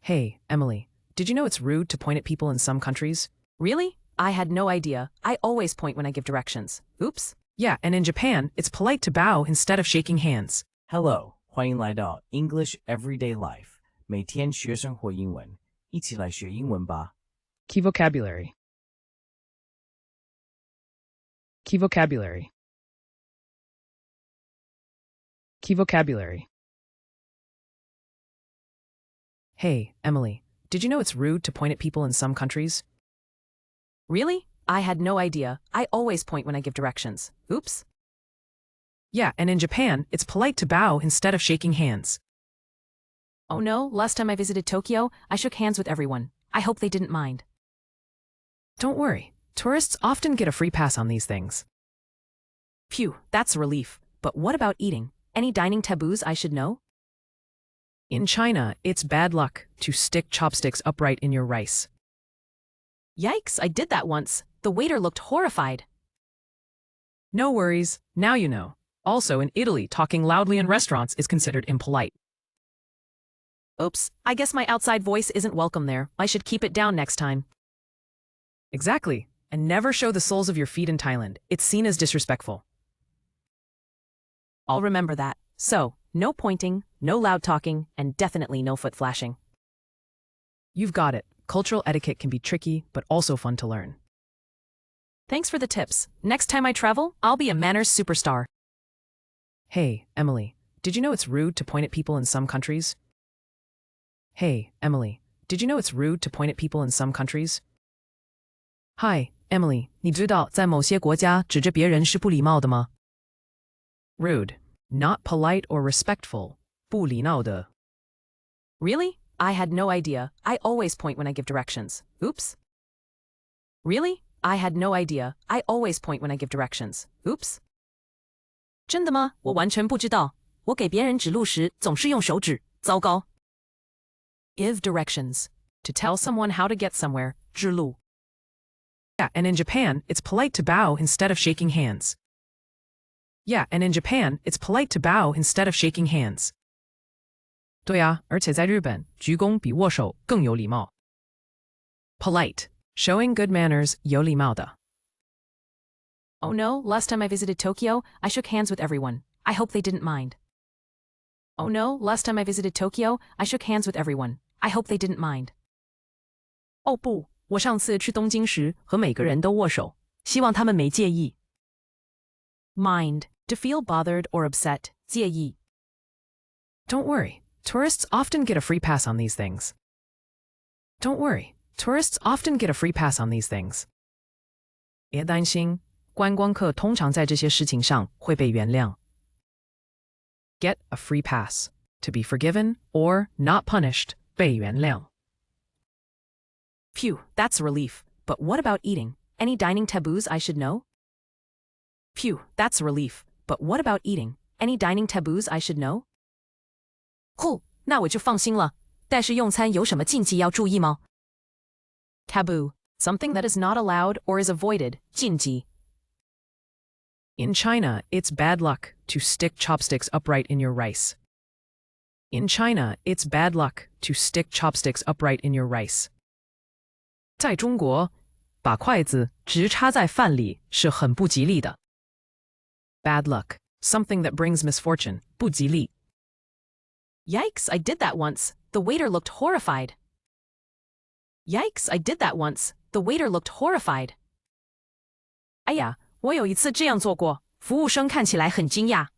Hey, Emily, did you know it's rude to point at people in some countries? Really? I had no idea. I always point when I give directions. Oops. Yeah, and in Japan, it's polite to bow instead of shaking hands. Hello, 欢迎来到 English Everyday Life， 每天学生活英文，一起来学英文吧。Key vocabulary. Key vocabulary. Key vocabulary. Hey, Emily, did you know it's rude to point at people in some countries? Really? I had no idea. I always point when I give directions. Oops. Yeah, and in Japan, it's polite to bow instead of shaking hands. Oh no, last time I visited Tokyo, I shook hands with everyone. I hope they didn't mind. Don't worry, tourists often get a free pass on these things. Phew, that's a relief. But what about eating? Any dining taboos I should know? In China, it's bad luck to stick chopsticks upright in your rice. Yikes, I did that once. The waiter looked horrified. No worries, now you know. Also, in Italy, talking loudly in restaurants is considered impolite. Oops, I guess my outside voice isn't welcome there. I should keep it down next time. Exactly, and never show the soles of your feet in Thailand. It's seen as disrespectful. I'll remember that. So, no pointing, no loud talking, and definitely no foot flashing. You've got it. Cultural etiquette can be tricky, but also fun to learn. Thanks for the tips. Next time I travel, I'll be a manners superstar. Hey, Emily, did you know it's rude to point at people in some countries? Hey, Emily, did you know it's rude to point at people in some countries? Hi, Emily, 你知道在某些国家指着别人是不礼貌的吗? Rude, not polite or respectful, 不礼貌的. Really? I had no idea. I always point when I give directions. Oops. Really? I had no idea. I always point when I give directions. Oops. 真的吗？我完全不知道。我给别人指路时总是用手指。糟糕。Give directions. To tell someone how to get somewhere, 指路。Yeah, and in Japan, it's polite to bow instead of shaking hands. Yeah, and in Japan, it's polite to bow instead of shaking hands. 对啊，而且在日本，鞠躬比握手更有礼貌。Polite, showing good manners, 有礼貌的。Oh no, last time I visited Tokyo, I shook hands with everyone. I hope they didn't mind. Oh no, last time I visited Tokyo, I shook hands with everyone. I hope they didn't mind. 哦不，我上次去东京时和每个人都握手，希望他们没介意。Mind, to feel bothered or upset, 介意。Don't worry, tourists often get a free pass on these things. Don't worry, tourists often get a free pass on these things. 别担心，观光客通常在这些事情上会被原谅。Get a free pass, to be forgiven or not punished, 被原谅。Phew, that's a relief. But what about eating? Any dining taboos I should know? Phew, that's a relief. But what about eating? Any dining taboos I should know? 呼，那我就放心了。但是用餐有什么禁忌要注意吗？ Taboo, something that is not allowed or is avoided, 禁忌。In China, it's bad luck to stick chopsticks upright in your rice. In China, it's bad luck to stick chopsticks upright in your rice. 在中国，把筷子直插在饭里是很不吉利的。Bad luck, something that brings misfortune, 不吉利。Yikes, I did that once. The waiter looked horrified. Yikes, I did that once. The waiter looked horrified. 哎呀，我有一次这样做过，服务生看起来很惊讶。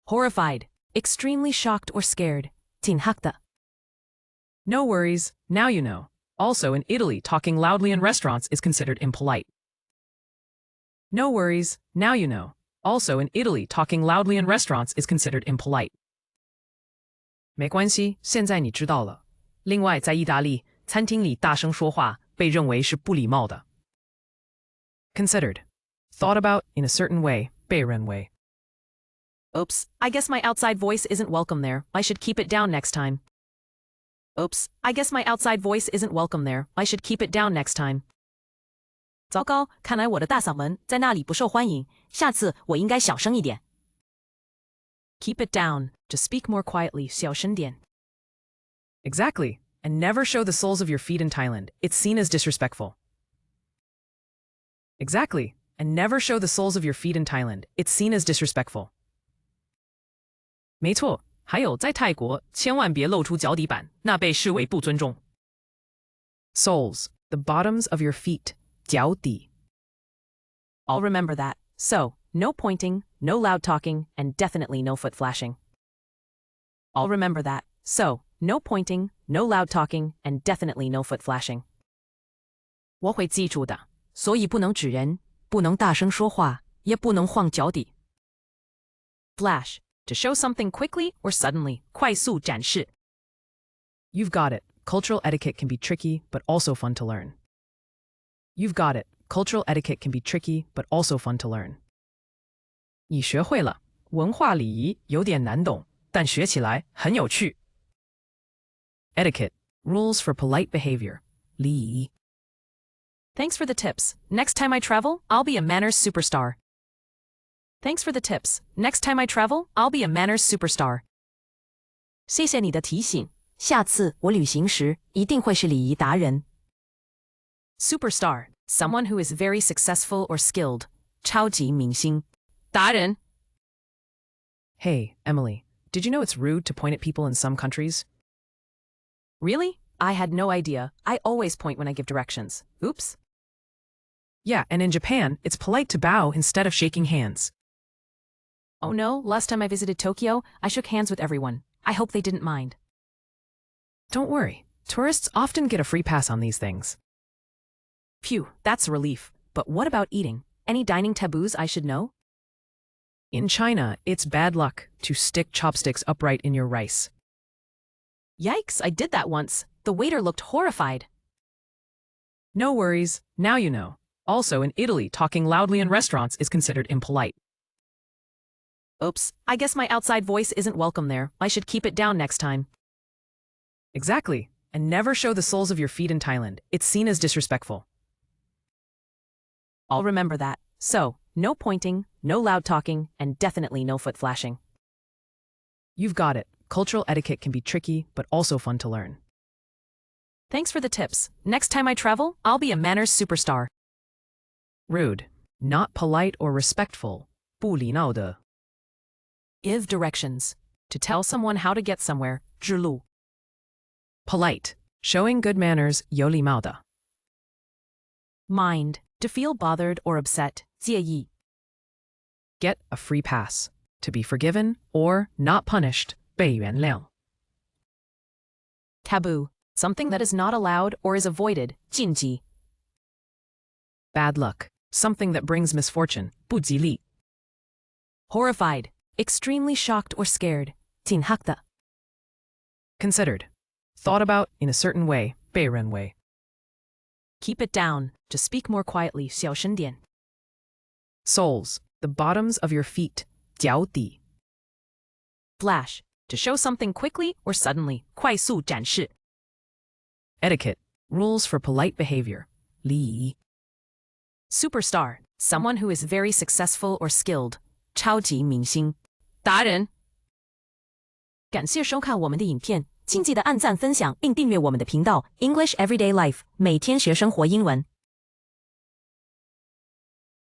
Horrified, extremely shocked or scared, 惊嚇的。No worries, now you know. Also, in Italy, talking loudly in restaurants is considered impolite. No worries, now you know. Also, in Italy, talking loudly in restaurants is considered impolite. 没关系，现在你知道了。另外，在意大利，餐厅里大声说话被认为是不礼貌的。Considered, thought about in a certain way, 被认为。Oops, I guess my outside voice isn't welcome there. I should keep it down next time. Oops, I guess my outside voice isn't welcome there. I should keep it down next time. 糟糕，看来我的大嗓门在那里不受欢迎。下次我应该小声一点。Keep it down, to speak more quietly, 小声点。Exactly. And never show the soles of your feet in Thailand. It's seen as disrespectful. Exactly. And never show the soles of your feet in Thailand. It's seen as disrespectful. 没错，还有在泰国，千万别露出脚底板，那被视为不尊重。Soles, the bottoms of your feet, 脚底。I'll remember that. So, no pointing, no loud talking, and definitely no foot flashing. I'll remember that. So, no pointing, no loud talking, and definitely no foot flashing. 我会记住的，所以不能指人，不能大声说话，也不能晃脚底。Flash, to show something quickly or suddenly, 快速展示。You've got it. Cultural etiquette can be tricky, but also fun to learn. You've got it. Cultural etiquette can be tricky, but also fun to learn. 你学会了，文化礼仪有点难懂，但学起来很有趣。Etiquette, rules for polite behavior, 礼仪。Thanks for the tips. Next time I travel, I'll be a manners superstar. Thanks for the tips. Next time I travel, I'll be a manners superstar. 谢谢你的提醒，下次我旅行时一定会是礼仪达人。Superstar, someone who is very successful or skilled. 超级明星，达人。Hey, Emily, did you know it's rude to point at people in some countries? Really? I had no idea. I always point when I give directions. Oops. Yeah, and in Japan, it's polite to bow instead of shaking hands. Oh no, last time I visited Tokyo, I shook hands with everyone. I hope they didn't mind. Don't worry, tourists often get a free pass on these things. Phew, that's a relief. But what about eating? Any dining taboos I should know? In China, it's bad luck to stick chopsticks upright in your rice. Yikes, I did that once. The waiter looked horrified. No worries, now you know. Also, in Italy, talking loudly in restaurants is considered impolite. Oops, I guess my outside voice isn't welcome there. I should keep it down next time. Exactly. And never show the soles of your feet in Thailand. It's seen as disrespectful. I'll remember that. So, no pointing, no loud talking, and definitely no foot flashing. You've got it. Cultural etiquette can be tricky, but also fun to learn. Thanks for the tips. Next time I travel, I'll be a manners superstar. Rude. Not polite or respectful. 不礼貌的。Give directions. To tell someone how to get somewhere. 指路。Polite. Showing good manners. 有礼貌的。Mind. To feel bothered or upset. 介意。Get a free pass. To be forgiven or not punished. 被原谅。Taboo. Something that is not allowed or is avoided. 禁忌。Bad luck. Something that brings misfortune. 不吉利。Horrified. Extremely shocked or scared. 惊嚇的。Considered. Thought about in a certain way. 被认为。Keep it down. To speak more quietly. 小声点。Soles. The bottoms of your feet. 脚底。Flash. To show something quickly or suddenly. 快速展示。Etiquette. Rules for polite behavior. 礼仪。Superstar. Someone who is very successful or skilled. 超级明星。达人。感谢收看我们的影片，请记得按赞、分享并订阅我们的频道 English Everyday Life，每天学生活英文。